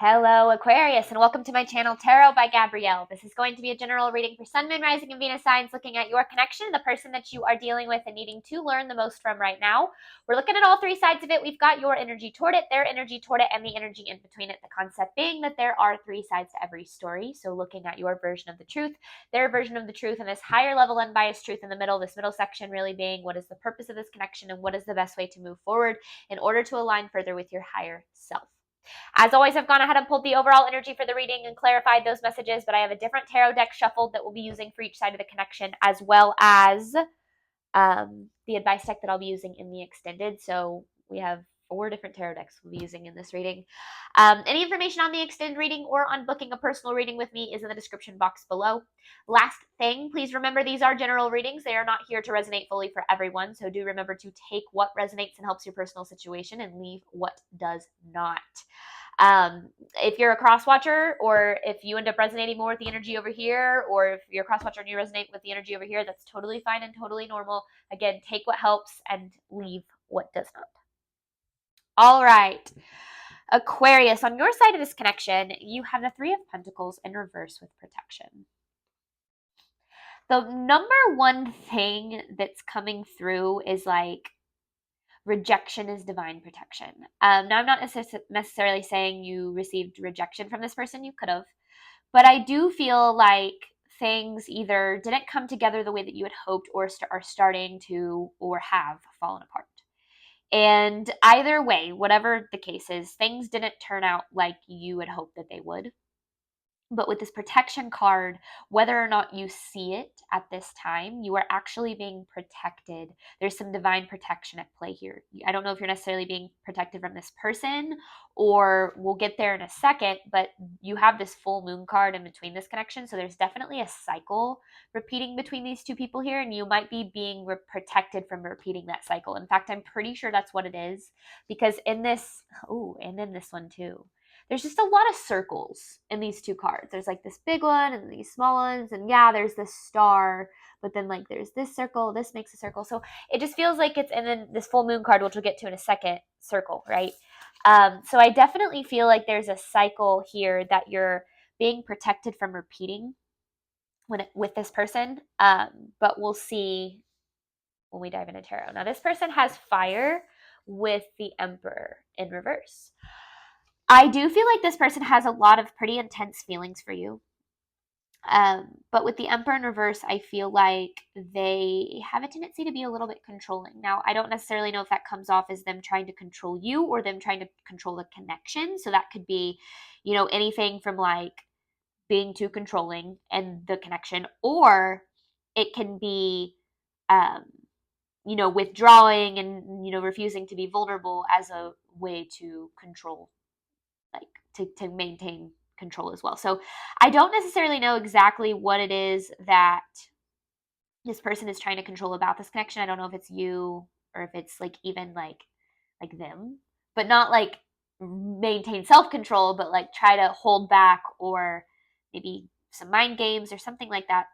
Hello, Aquarius, and welcome to my channel, Tarot by Gabrielle. This is going to be a general reading for Sun, Moon, Rising, and Venus signs, looking at your connection, the person that you are dealing with and needing to learn the most from right now. We're looking at all three sides of it. We've got your energy toward it, their energy toward it, and the energy in between it. The concept being that there are three sides to every story. So looking at your version of the truth, their version of the truth, and this higher level unbiased truth in the middle, this middle section really being what is the purpose of this connection and what is the best way to move forward in order to align further with your higher self. As always, I've gone ahead and pulled the overall energy for the reading and clarified those messages, but I have a different tarot deck shuffled that we'll be using for each side of the connection, as well as the advice deck that I'll be using in the extended. So we have 4 different tarot decks we'll be using in this reading. Any information on the extended reading or on booking a personal reading with me is in the description box below. Last thing, please remember these are general readings. They are not here to resonate fully for everyone. So do remember to take what resonates and helps your personal situation and leave what does not. If you're a cross watcher, or if you end up resonating more with the energy over here, or if you're a cross watcher and you resonate with the energy over here, that's totally fine and totally normal. Again, take what helps and leave what does not. All right, Aquarius, on your side of this connection, you have the Three of Pentacles in reverse with protection. The number one thing that's coming through is like rejection is divine protection. Now, I'm not necessarily saying you received rejection from this person. You could have. But I do feel like things either didn't come together the way that you had hoped or are starting to or have fallen apart. And either way, whatever the case is, things didn't turn out like you had hoped that they would. But with this protection card, whether or not you see it at this time, you are actually being protected. There's some divine protection at play here. I don't know if you're necessarily being protected from this person, or we'll get there in a second, but you have this full moon card in between this connection. So there's definitely a cycle repeating between these two people here, and you might be being protected from repeating that cycle. In fact, I'm pretty sure that's what it is, because in this, and in this one too, there's just a lot of circles in these two cards. There's like this big one and these small ones. And yeah, there's this star, but then like there's this circle, this makes a circle. So it just feels like it's, and then this full moon card, which we'll get to in a second, circle, right? So I definitely feel like there's a cycle here that you're being protected from repeating with this person. But we'll see when we dive into tarot. Now, this person has fire with the Emperor in reverse. I do feel like this person has a lot of pretty intense feelings for you. But with the Emperor in reverse, I feel like they have a tendency to be a little bit controlling. Now, I don't necessarily know if that comes off as them trying to control you or them trying to control the connection. So that could be, anything from like being too controlling and the connection, or it can be, withdrawing and, refusing to be vulnerable as a way to control, like to maintain control as well. So I don't necessarily know exactly what it is that this person is trying to control about this connection. I don't know if it's you or if it's like even like them, but not like maintain self-control, but like try to hold back, or maybe some mind games or something like that.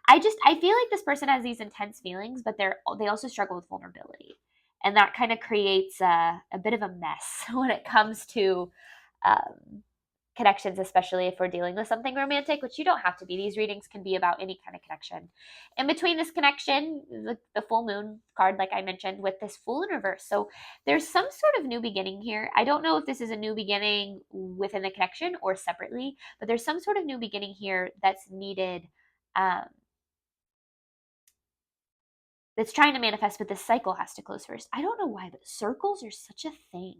I feel like this person has these intense feelings, but they also struggle with vulnerability. And that kind of creates a bit of a mess when it comes to connections, especially if we're dealing with something romantic, which you don't have to be. These readings can be about any kind of connection. In between this connection, the full moon card, like I mentioned, with this Fool in reverse. So there's some sort of new beginning here. I don't know if this is a new beginning within the connection or separately, but there's some sort of new beginning here that's needed, that's trying to manifest, but this cycle has to close first. I don't know why, but circles are such a thing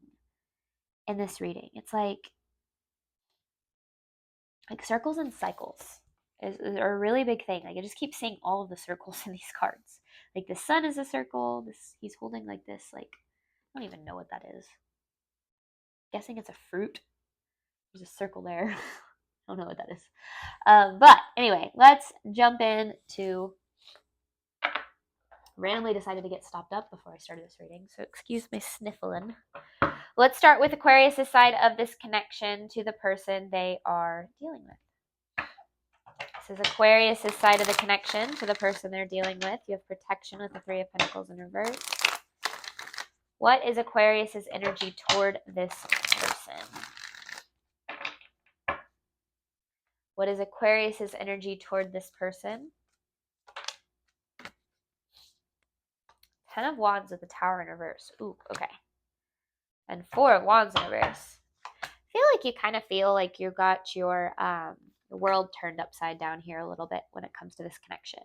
in this reading. It's like circles and cycles are a really big thing. Like I just keep seeing all of the circles in these cards. Like the sun is a circle. He's holding like this. Like I don't even know what that is. Guessing it's a fruit. There's a circle there. I don't know what that is. But anyway, let's jump in to. Randomly decided to get stopped up before I started this reading, so excuse my sniffling. Let's start with Aquarius' side of this connection to the person they are dealing with. This is Aquarius' side of the connection to the person they're dealing with. You have protection with the Three of Pentacles in reverse. What is Aquarius' energy toward this person? What is Aquarius's energy toward this person? 10 of Wands with the Tower in reverse. Ooh, okay. And 4 of Wands in reverse. I feel like you kind of feel like you got your world turned upside down here a little bit when it comes to this connection.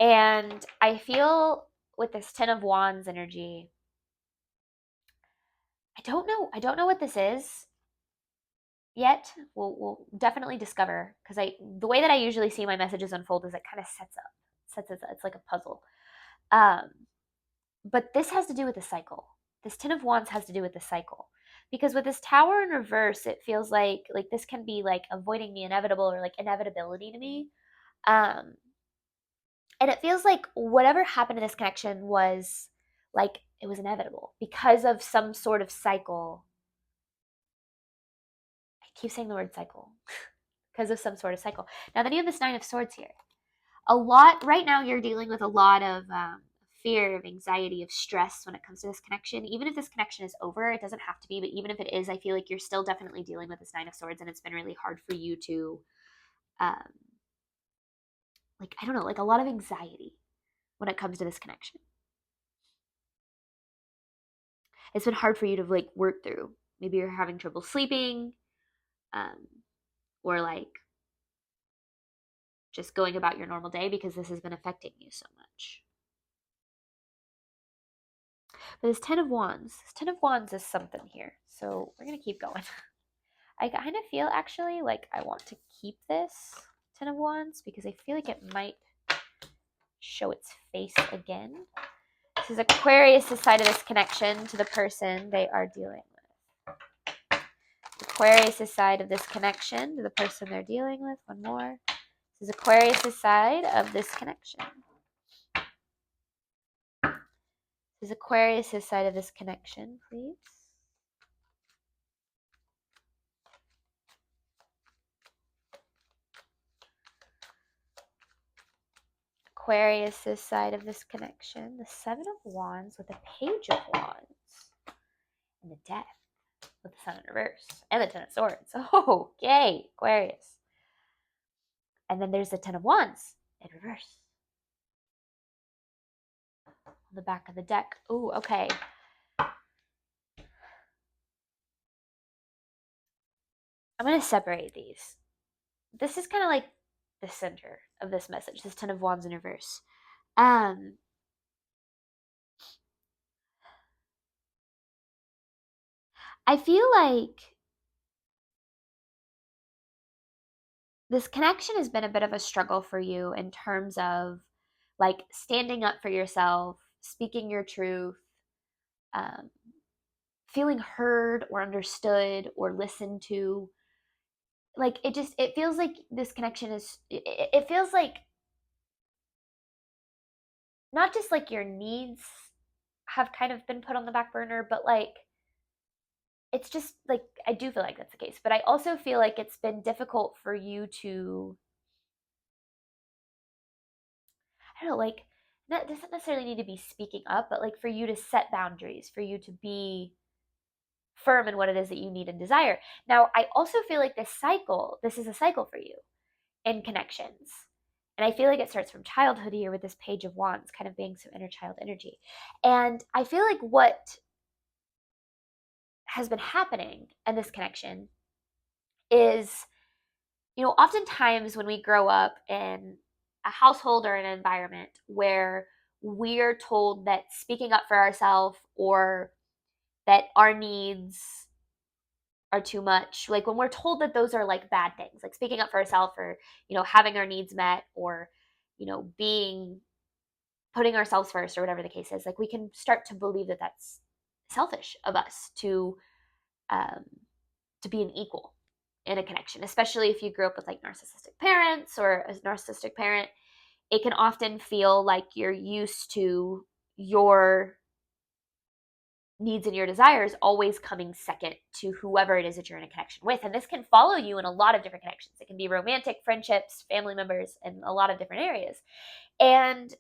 And I feel with this 10 of Wands energy, I don't know what this is yet. We'll definitely discover, because the way that I usually see my messages unfold is it kind of sets us up. It's like a puzzle. But this has to do with the cycle. This 10 of Wands has to do with the cycle. Because with this Tower in reverse, it feels like this can be like avoiding the inevitable, or like inevitability to me. And it feels like whatever happened in this connection was like it was inevitable because of some sort of cycle. I keep saying the word cycle. Because of some sort of cycle. Now then you have this 9 of Swords here. A lot, right now you're dealing with a lot of fear, of anxiety, of stress when it comes to this connection. Even if this connection is over, it doesn't have to be, but even if it is, I feel like you're still definitely dealing with this 9 of Swords, and it's been really hard for you to, like, I don't know, like a lot of anxiety when it comes to this connection. It's been hard for you to like work through. Maybe you're having trouble sleeping, or like just going about your normal day because this has been affecting you so much. But this 10 of Wands is something here. So we're going to keep going. I kind of feel actually like I want to keep this 10 of Wands because I feel like it might show its face again. This is Aquarius' side of this connection to the person they are dealing with. Aquarius' side of this connection to the person they're dealing with. One more. This is Aquarius' side of this connection. This is Aquarius' side of this connection, please. Aquarius' side of this connection. The 7 of Wands with the Page of Wands. And the Death with the Sun in reverse. And the 10 of Swords. Okay, Aquarius. And then there's the 10 of Wands in reverse. On the back of the deck. Ooh, okay. I'm going to separate these. This is kind of like the center of this message. This 10 of Wands in reverse. I feel like this connection has been a bit of a struggle for you in terms of like standing up for yourself, speaking your truth, feeling heard or understood or listened to. Like it feels like this connection is, it feels like not just like your needs have kind of been put on the back burner, but like it's just like, I do feel like that's the case, but I also feel like it's been difficult for you to, I don't know, like, that doesn't necessarily need to be speaking up, but like for you to set boundaries, for you to be firm in what it is that you need and desire. Now, I also feel like this is a cycle for you in connections. And I feel like it starts from childhood here with this Page of Wands kind of being some inner child energy. And I feel like what has been happening in this connection is, you know, oftentimes when we grow up in a household or an environment where we're told that speaking up for ourselves or that our needs are too much, like when we're told that those are like bad things, like speaking up for ourselves or, you know, having our needs met or, you know, putting ourselves first or whatever the case is, like we can start to believe that that's selfish of us to be an equal in a connection, especially if you grew up with like narcissistic parents or a narcissistic parent. It can often feel like you're used to your needs and your desires always coming second to whoever it is that you're in a connection with. And this can follow you in a lot of different connections. It can be romantic, friendships, family members, and a lot of different areas. And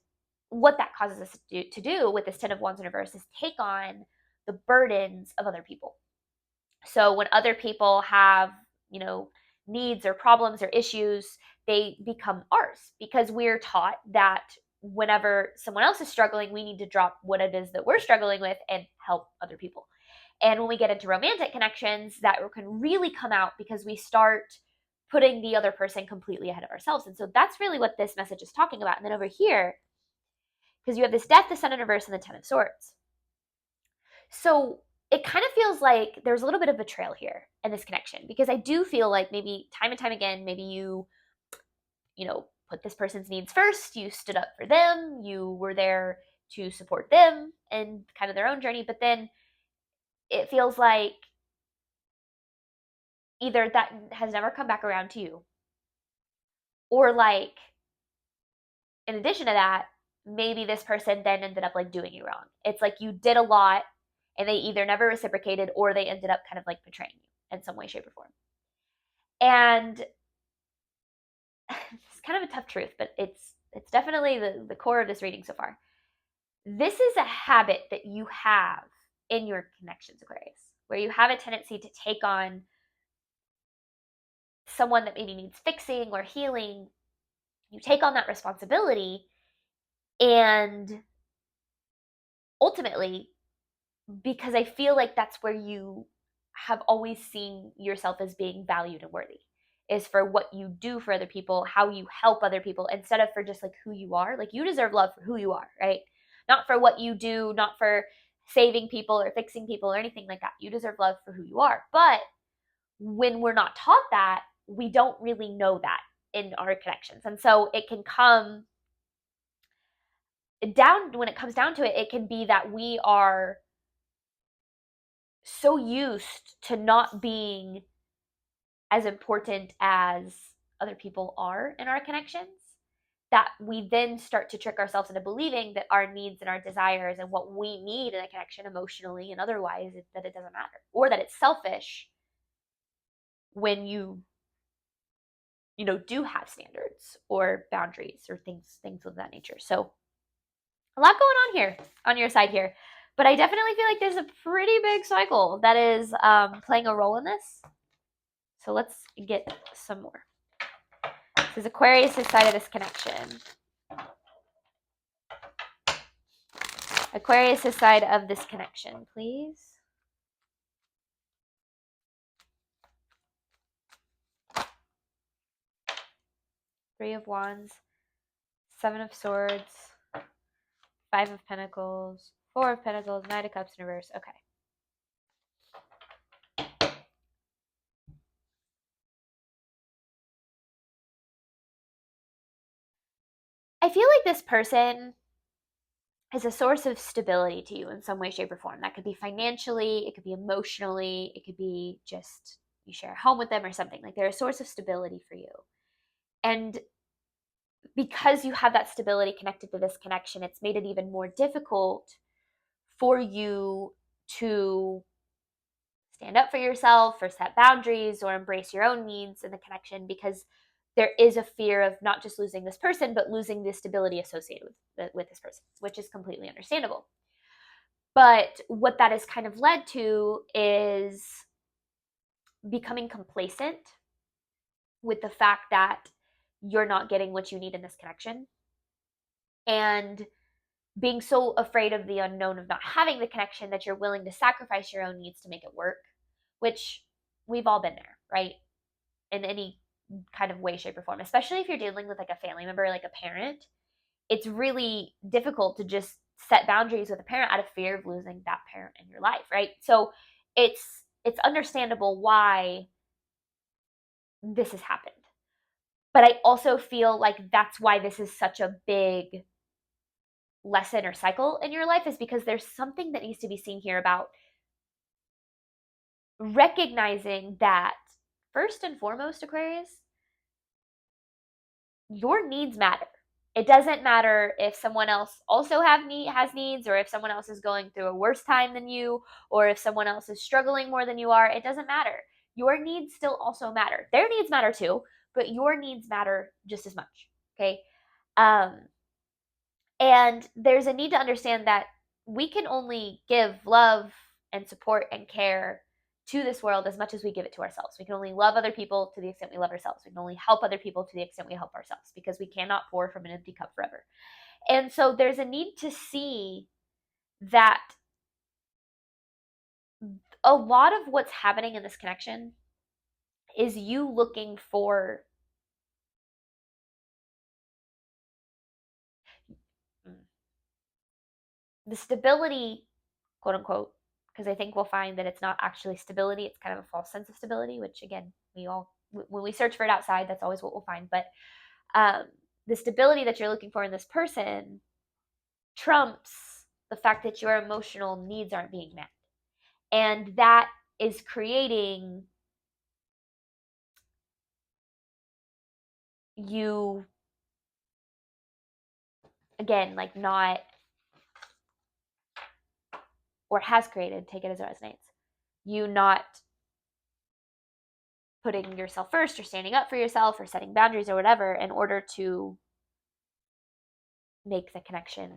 what that causes us to do with this 10 of Wands in reverse is take on the burdens of other people. So when other people have, you know, needs or problems or issues, they become ours because we're taught that whenever someone else is struggling, we need to drop what it is that we're struggling with and help other people. And when we get into romantic connections, that can really come out because we start putting the other person completely ahead of ourselves. And so that's really what this message is talking about. And then over here, because you have this Death, the Sun in reverse, and the Ten of Swords. So it kind of feels like there's a little bit of betrayal here in this connection, because I do feel like maybe time and time again, maybe you put this person's needs first, you stood up for them, you were there to support them and kind of their own journey, but then it feels like either that has never come back around to you, or like in addition to that, maybe this person then ended up like doing you wrong. It's like you did a lot and they either never reciprocated or they ended up kind of like betraying you in some way, shape, or form. And it's kind of a tough truth, but it's definitely the core of this reading so far. This is a habit that you have in your connections, Aquarius, where you have a tendency to take on someone that maybe needs fixing or healing. You take on that responsibility, and ultimately, because I feel like that's where you have always seen yourself as being valued and worthy, is for what you do for other people, how you help other people, instead of for just like who you are. Like, you deserve love for who you are, right? Not for what you do, not for saving people or fixing people or anything like that. You deserve love for who you are. But when we're not taught that, we don't really know that in our connections. And so it can come down, when it comes down to it, it can be that we are so used to not being as important as other people are in our connections, that we then start to trick ourselves into believing that our needs and our desires and what we need in a connection emotionally and otherwise, that it doesn't matter, or that it's selfish when you do have standards or boundaries or things of that nature. So a lot going on here on your side here, but I definitely feel like there's a pretty big cycle that is playing a role in this. So let's get some more. This is Aquarius' side of this connection. Aquarius' side of this connection, please. Three of Wands, Seven of Swords, Five of Pentacles, Four of Pentacles, Knight of Cups in reverse. Okay. I feel like this person is a source of stability to you in some way, shape, or form. That could be financially, it could be emotionally, it could be just you share a home with them or something. Like, they're a source of stability for you. And because you have that stability connected to this connection, it's made it even more difficult for you to stand up for yourself or set boundaries or embrace your own needs in the connection, because there is a fear of not just losing this person, but losing the stability associated with this person, which is completely understandable. But what that has kind of led to is becoming complacent with the fact that you're not getting what you need in this connection, and being so afraid of the unknown of not having the connection that you're willing to sacrifice your own needs to make it work, which we've all been there, right? In any kind of way, shape, or form, especially if you're dealing with like a family member, like a parent. It's really difficult to just set boundaries with a parent out of fear of losing that parent in your life, right? So it's understandable why this has happened. But I also feel like that's why this is such a big lesson or cycle in your life, is because there's something that needs to be seen here about recognizing that, first and foremost, Aquarius, your needs matter. It doesn't matter if someone else also has needs, or if someone else is going through a worse time than you, or if someone else is struggling more than you are. It doesn't matter. Your needs still also matter. Their needs matter too, but your needs matter just as much. Okay. And there's a need to understand that we can only give love and support and care to this world as much as we give it to ourselves. We can only love other people to the extent we love ourselves. We can only help other people to the extent we help ourselves, because we cannot pour from an empty cup forever. And so there's a need to see that a lot of what's happening in this connection is you looking for the stability, quote unquote, because I think we'll find that it's not actually stability. It's kind of a false sense of stability, which again, when we search for it outside, that's always what we'll find. But the stability that you're looking for in this person trumps the fact that your emotional needs aren't being met. And that is creating you, again, like not, or has created, take it as it resonates, you not putting yourself first or standing up for yourself or setting boundaries or whatever in order to make the connection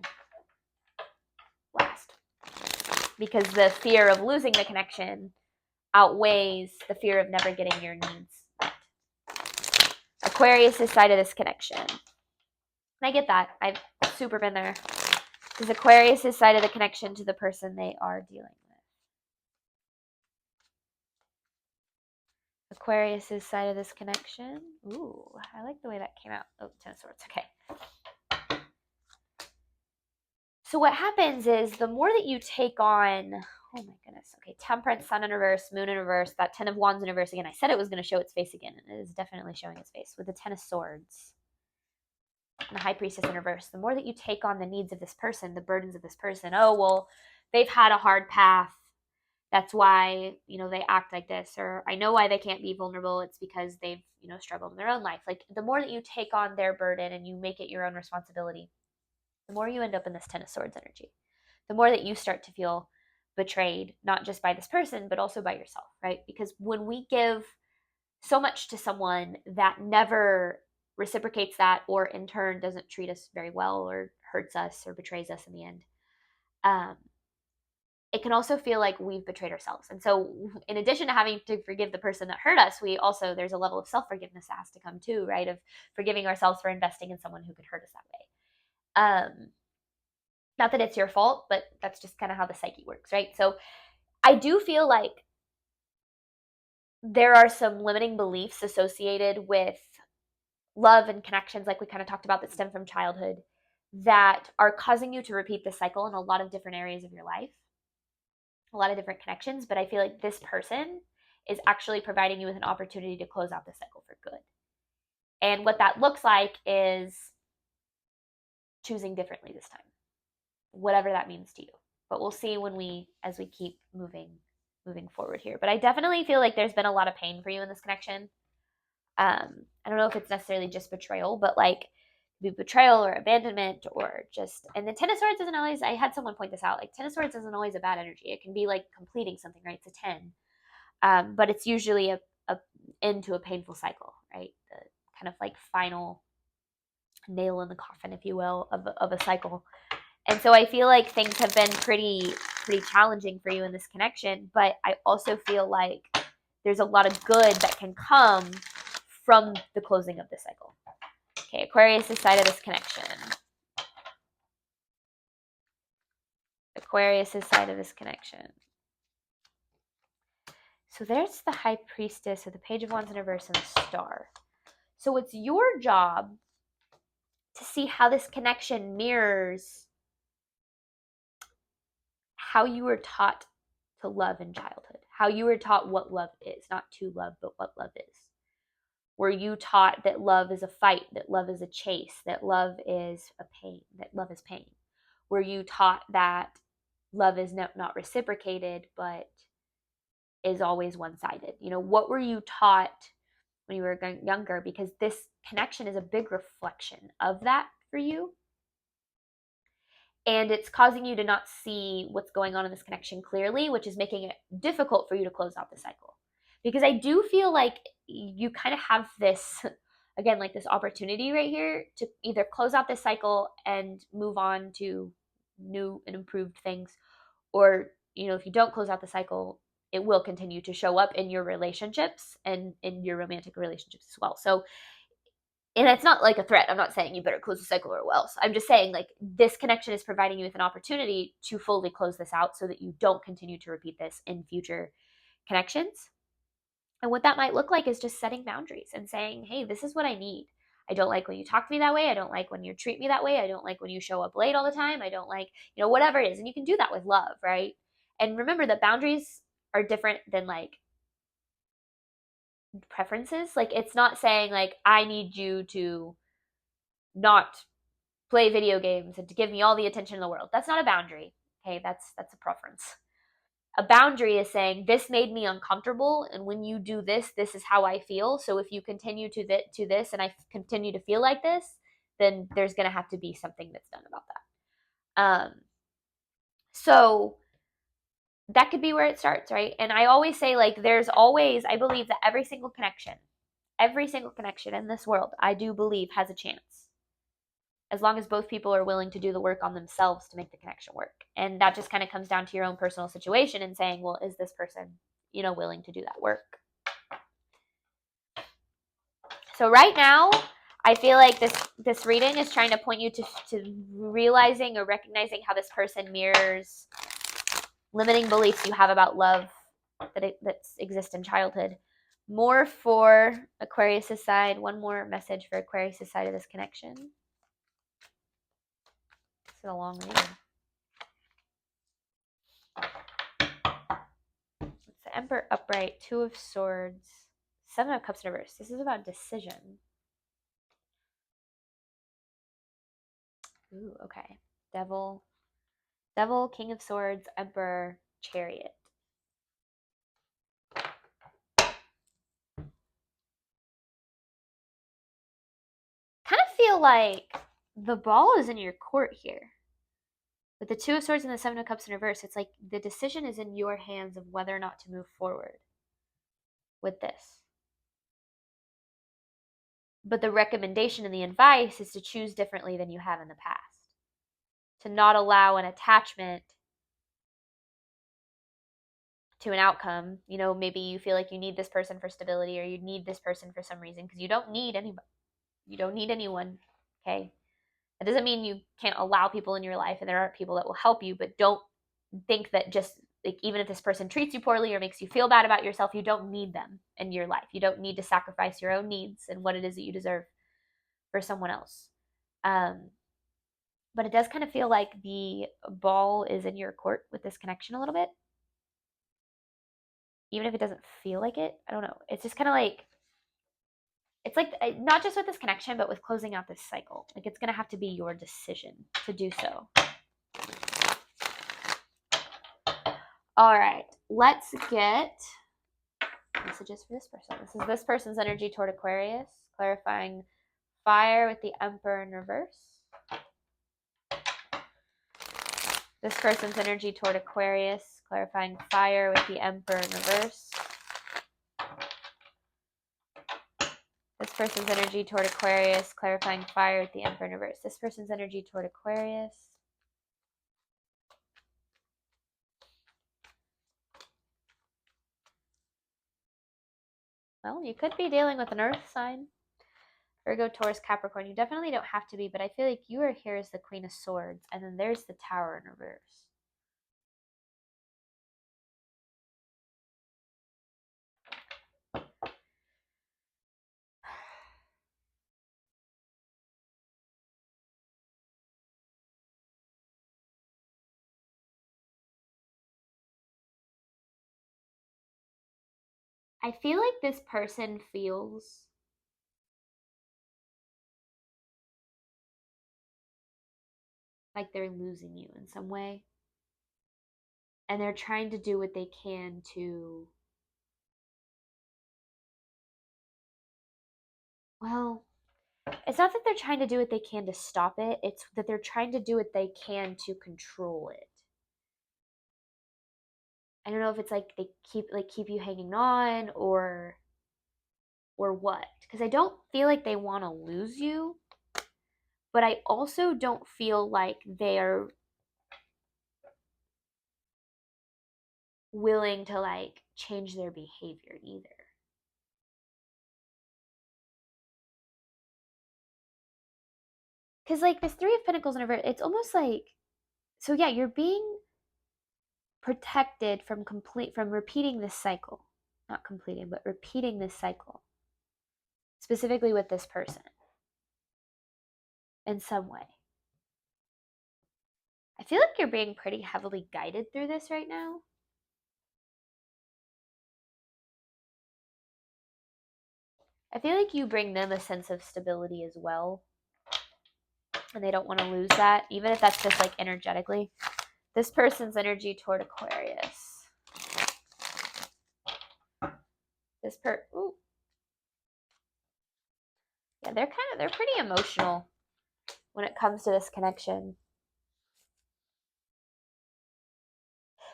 last. Because the fear of losing the connection outweighs the fear of never getting your needs met. Aquarius' side of this connection. And I get that. I've super been there. Because Aquarius' side of the connection to the person they are dealing with. Aquarius' side of this connection. Ooh, I like the way that came out. Oh, Ten of Swords. Okay. So what happens is the more that you take on, oh my goodness, okay, Temperance, Sun in reverse, Moon in reverse, that Ten of Wands in reverse again. I said it was going to show its face again, and it is definitely showing its face with the Ten of Swords and the High Priestess in reverse. The more that you take on the needs of this person, the burdens of this person, oh, well, they've had a hard path. That's why, they act like this, or I know why they can't be vulnerable. It's because they've, struggled in their own life. Like the more that you take on their burden and you make it your own responsibility, the more you end up in this Ten of Swords energy. The more that you start to feel betrayed, not just by this person, but also by yourself, right? Because when we give so much to someone that never reciprocates that, or in turn doesn't treat us very well, or hurts us, or betrays us in the end, it can also feel like we've betrayed ourselves. And so in addition to having to forgive the person that hurt us, there's a level of self-forgiveness that has to come too, right? Of forgiving ourselves for investing in someone who could hurt us that way. Not that it's your fault, but that's just kind of how the psyche works, right? So I do feel like there are some limiting beliefs associated with love and connections, like we kind of talked about, that stem from childhood, that are causing you to repeat this cycle in a lot of different areas of your life, a lot of different connections. But I feel like this person is actually providing you with an opportunity to close out the cycle for good. And what that looks like is choosing differently this time, whatever that means to you. But we'll see as we keep moving forward here. But I definitely feel like there's been a lot of pain for you in this connection. I don't know if it's necessarily just betrayal, but like betrayal or abandonment, or just, and the Ten of Swords isn't always, I had someone point this out, like Ten of Swords isn't always a bad energy. It can be like completing something, right? It's a 10. But it's usually a end to a painful cycle, right? The kind of like final nail in the coffin, if you will, of a cycle. And so I feel like things have been pretty challenging for you in this connection, but I also feel like there's a lot of good that can come from the closing of the cycle. Okay, Aquarius' side of this connection. Aquarius' side of this connection. So there's the High Priestess, or the Page of Wands in reverse, and the Star. So it's your job to see how this connection mirrors how you were taught to love in childhood, how you were taught what love is, not to love, but what love is. Were you taught that love is a fight, that love is a chase, that love is a pain, that love is pain? Were you taught that love is not reciprocated, but is always one-sided? What were you taught when you were younger? Because this connection is a big reflection of that for you. And it's causing you to not see what's going on in this connection clearly, which is making it difficult for you to close out the cycle. Because I do feel like you kind of have this, again, like this opportunity right here to either close out this cycle and move on to new and improved things. Or, if you don't close out the cycle, it will continue to show up in your relationships and in your romantic relationships as well. So, and it's not like a threat. I'm not saying you better close the cycle or else. I'm just saying like this connection is providing you with an opportunity to fully close this out so that you don't continue to repeat this in future connections. And what that might look like is just setting boundaries and saying, hey, this is what I need. I don't like when you talk to me that way. I don't like when you treat me that way. I don't like when you show up late all the time. I don't like, whatever it is. And you can do that with love, right? And remember that boundaries are different than like preferences. Like it's not saying like I need you to not play video games and to give me all the attention in the world. That's not a boundary. Okay, that's a preference. A boundary is saying this made me uncomfortable, and when you do this, this is how I feel. So if you continue to this and I continue to feel like this, then there's going to have to be something that's done about that. So that could be where it starts, right? And I always say like I believe that every single connection in this world, I do believe has a chance, as long as both people are willing to do the work on themselves to make the connection work. And that just kind of comes down to your own personal situation and saying, well, is this person, willing to do that work? So right now, I feel like this reading is trying to point you to realizing or recognizing how this person mirrors limiting beliefs you have about love that exist in childhood. More for Aquarius' side. One more message for Aquarius' side of this connection. It's a long reading. It's the Emperor upright, Two of Swords, Seven of Cups in reverse. This is about decision. Ooh, okay. Devil, King of Swords, Emperor, Chariot. Kind of feel like the ball is in your court here. With the Two of Swords and the Seven of Cups in reverse, it's like the decision is in your hands of whether or not to move forward with this. But the recommendation and the advice is to choose differently than you have in the past. To not allow an attachment to an outcome. Maybe you feel like you need this person for stability or you need this person for some reason, because you don't need anybody. You don't need anyone, okay? That doesn't mean you can't allow people in your life and there aren't people that will help you, but don't think that just like even if this person treats you poorly or makes you feel bad about yourself, you don't need them in your life. You don't need to sacrifice your own needs and what it is that you deserve for someone else. But it does kind of feel like the ball is in your court with this connection a little bit. Even if it doesn't feel like it, I don't know. It's just kind of like, it's like not just with this connection, but with closing out this cycle. Like it's going to have to be your decision to do so. All right, let's get messages for this person. This is this person's energy toward Aquarius, clarifying fire with the Emperor in reverse. This person's energy toward Aquarius, clarifying fire with the Emperor in reverse. This person's energy toward Aquarius, clarifying fire with the Emperor in reverse. This person's energy toward Aquarius. Well, you could be dealing with an earth sign. Virgo, Taurus, Capricorn. You definitely don't have to be, but I feel like you are here as the Queen of Swords, and then there's the Tower in reverse. I feel like this person feels like they're losing you in some way. And they're trying to do what they can to, well, it's not that they're trying to do what they can to stop it. It's that they're trying to do what they can to control it. I don't know if it's like they keep you hanging on or what. Because I don't feel like they want to lose you. But I also don't feel like they're willing to like change their behavior either. Because like this Three of Pentacles in reverse, it's almost like, so yeah, you're being protected from repeating this cycle. Not completing, but repeating this cycle. Specifically with this person. In some way. I feel like you're being pretty heavily guided through this right now. I feel like you bring them a sense of stability as well. And they don't want to lose that, even if that's just like energetically. This person's energy toward Aquarius. Ooh. Yeah, they're pretty emotional when it comes to this connection.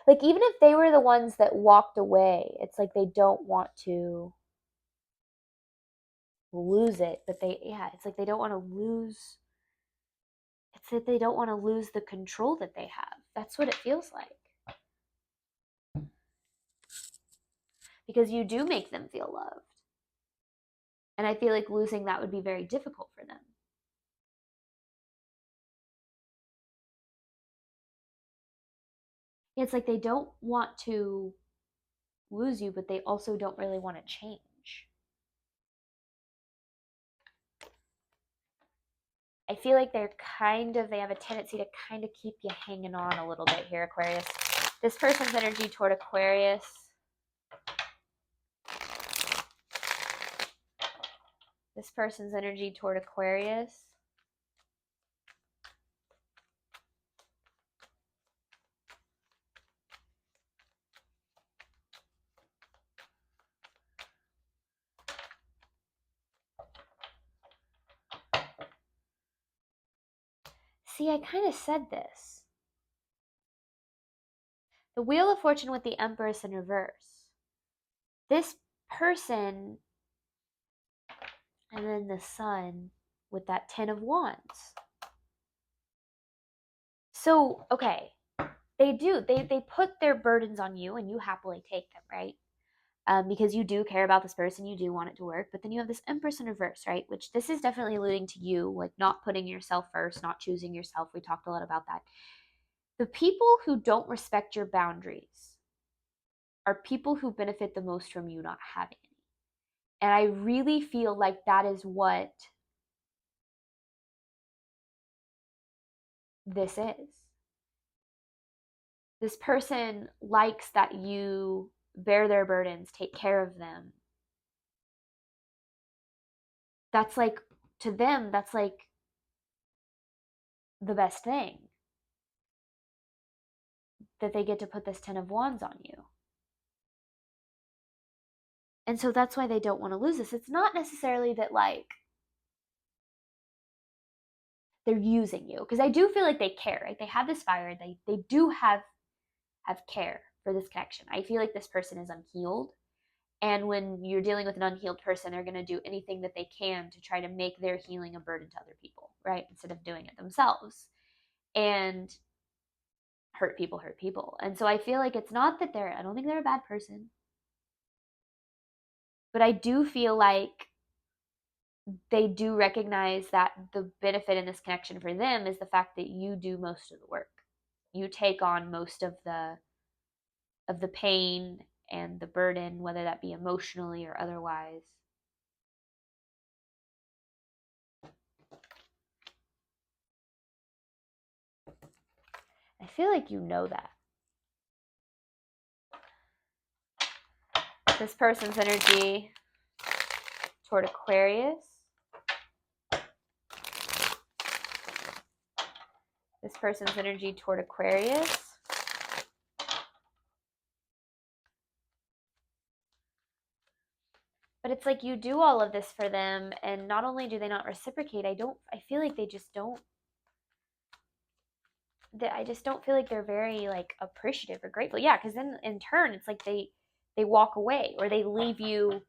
Like, even if they were the ones that walked away, it's like they don't want to lose it, but it's like they don't want to lose. It's that they don't want to lose the control that they have. That's what it feels like. Because you do make them feel loved. And I feel like losing that would be very difficult for them. It's like they don't want to lose you, but they also don't really want to change. I feel like they have a tendency to kind of keep you hanging on a little bit here, Aquarius. This person's energy toward Aquarius. This person's energy toward Aquarius. See, I kind of said this. The Wheel of Fortune with the Empress in reverse. This person, and then the Sun with that Ten of Wands. So, okay, they put their burdens on you and you happily take them, right? Because you do care about this person, you do want it to work. But then you have this Empress in reverse, right? Which this is definitely alluding to you, like not putting yourself first, not choosing yourself. We talked a lot about that. The people who don't respect your boundaries are people who benefit the most from you not having any. And I really feel like that is what this is. This person likes that you bear their burdens, take care of them. That's like, to them, that's like the best thing. That they get to put this Ten of Wands on you. And so that's why they don't want to lose this. It's not necessarily that like they're using you, because I do feel like they care, right? They have this fire. They do have care for this connection. I feel like this person is unhealed. And when you're dealing with an unhealed person, they're going to do anything that they can to try to make their healing a burden to other people, right? Instead of doing it themselves. And hurt people. And so I feel like it's not that I don't think they're a bad person. But I do feel like they do recognize that the benefit in this connection for them is the fact that you do most of the work. You take on most of the pain and the burden, whether that be emotionally or otherwise. I feel like you know that. This person's energy toward Aquarius. This person's energy toward Aquarius. But it's like you do all of this for them, and not only do they not reciprocate, I feel like they just don't. I just don't feel like they're very like appreciative or grateful. Yeah, because then in turn, it's like they walk away or they leave you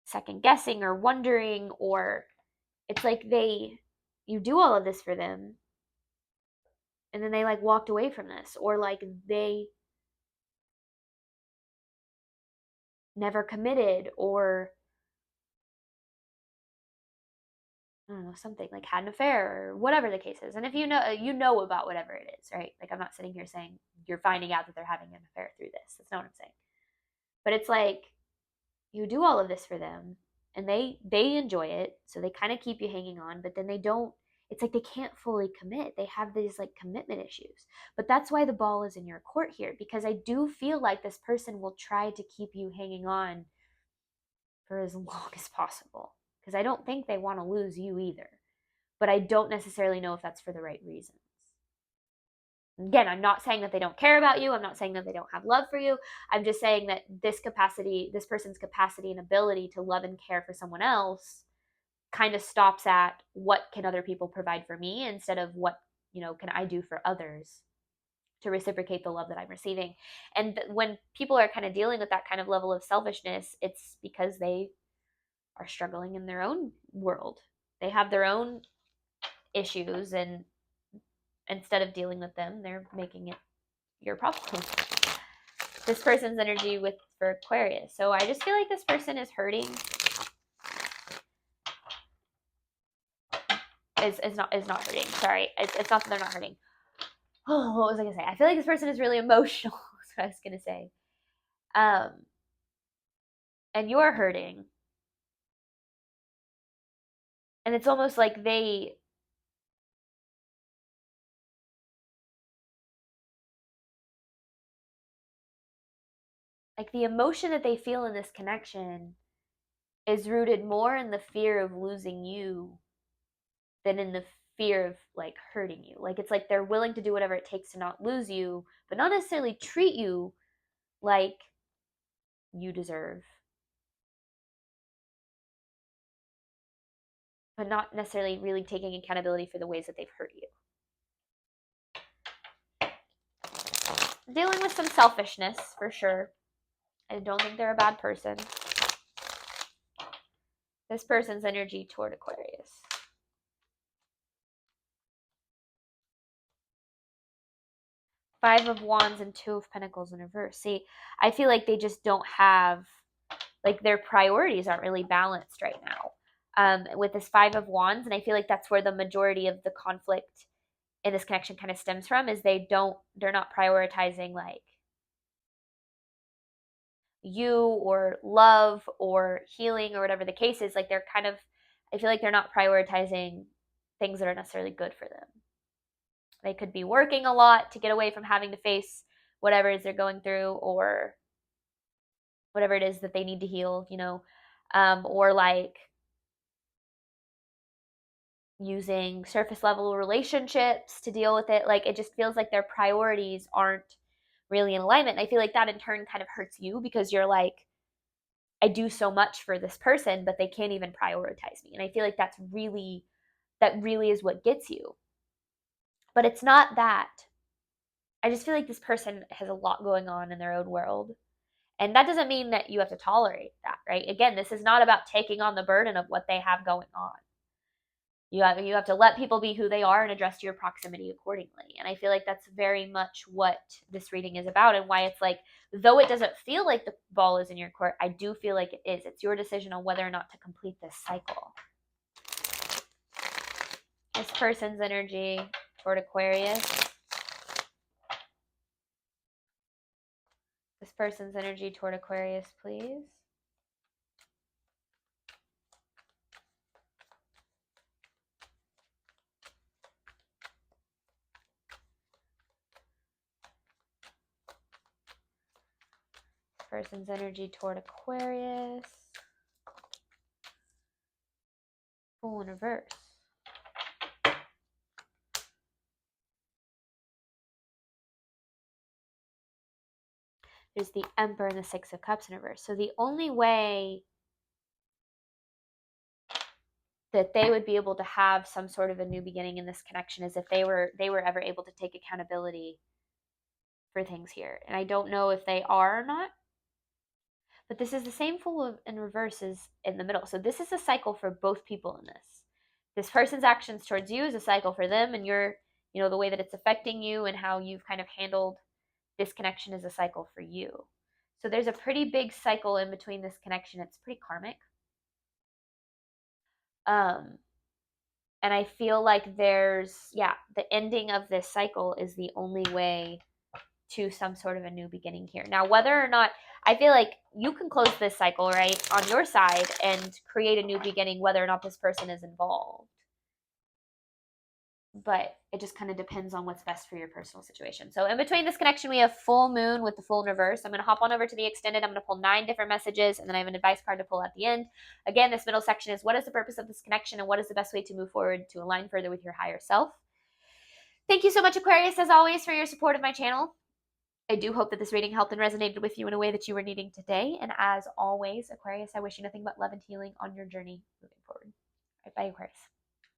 second guessing or wondering, or it's like you do all of this for them and then they like walked away from this, or like they never committed, or I don't know, something like had an affair or whatever the case is. And if you know about whatever it is, right? Like I'm not sitting here saying you're finding out that they're having an affair through this. That's not what I'm saying. But it's like you do all of this for them and they enjoy it, so they kind of keep you hanging on, but then they don't, it's like they can't fully commit. They have these like commitment issues. But that's why the ball is in your court here, because I do feel like this person will try to keep you hanging on for as long as possible, because I don't think they want to lose you either. But I don't necessarily know if that's for the right reasons. Again, I'm not saying that they don't care about you. I'm not saying that they don't have love for you. I'm just saying that this person's capacity and ability to love and care for someone else kind of stops at what can other people provide for me, instead of what, can I do for others to reciprocate the love that I'm receiving. And when people are kind of dealing with that kind of level of selfishness, it's because they are struggling in their own world. They have their own issues, and instead of dealing with them, they're making it your problem. This person's energy for Aquarius. So I just feel like this person is hurting. Is not hurting. Sorry, it's not that they're not hurting. Oh, what was I gonna say? I feel like this person is really emotional. That's what I was gonna say. And you're hurting, and it's almost like the emotion that they feel in this connection is rooted more in the fear of losing you than in the fear of like hurting you. Like it's like they're willing to do whatever it takes to not lose you, but not necessarily treat you like you deserve, but not necessarily really taking accountability for the ways that they've hurt you. Dealing with some selfishness for sure. I don't think they're a bad person. This person's energy toward Aquarius. Five of Wands and Two of Pentacles in reverse. See, I feel like they just don't have, like their priorities aren't really balanced right now. With this Five of Wands, and I feel like that's where the majority of the conflict in this connection kind of stems from, is they're not prioritizing like you or love or healing or whatever the case is. Like they're kind of, I feel like they're not prioritizing things that are necessarily good for them. They could be working a lot to get away from having to face whatever it is they're going through, or whatever it is that they need to heal, or like using surface level relationships to deal with it. Like it just feels like their priorities aren't really in alignment. And I feel like that in turn kind of hurts you, because you're like, I do so much for this person, but they can't even prioritize me. And I feel like that really is what gets you. But it's not that. I just feel like this person has a lot going on in their own world. And that doesn't mean that you have to tolerate that, right? Again, this is not about taking on the burden of what they have going on. You have to let people be who they are and adjust your proximity accordingly. And I feel like that's very much what this reading is about, and why it's like, though it doesn't feel like the ball is in your court, I do feel like it is. It's your decision on whether or not to complete this cycle. This person's energy toward Aquarius. This person's energy toward Aquarius, please. Person's energy toward Aquarius. Fool in reverse. There's the Emperor and the Six of Cups in reverse. So the only way that they would be able to have some sort of a new beginning in this connection is if they were ever able to take accountability for things here. And I don't know if they are or not. But this is the same Fool in reverse as in the middle. So this is a cycle for both people in this. This person's actions towards you is a cycle for them, and the way that it's affecting you and how you've kind of handled this connection is a cycle for you. So there's a pretty big cycle in between this connection. It's pretty karmic. And I feel like there's, the ending of this cycle is the only way to some sort of a new beginning here. Now, whether or not, I feel like you can close this cycle, right, on your side and create a new beginning, whether or not this person is involved. But it just kind of depends on what's best for your personal situation. So in between this connection, we have full moon with the full in reverse. I'm going to hop on over to the extended. I'm going to pull 9 different messages, and then I have an advice card to pull at the end. Again, this middle section is what is the purpose of this connection and what is the best way to move forward to align further with your higher self. Thank you so much, Aquarius, as always, for your support of my channel. I do hope that this reading helped and resonated with you in a way that you were needing today. And as always, Aquarius, I wish you nothing but love and healing on your journey moving forward. All right, bye, Aquarius.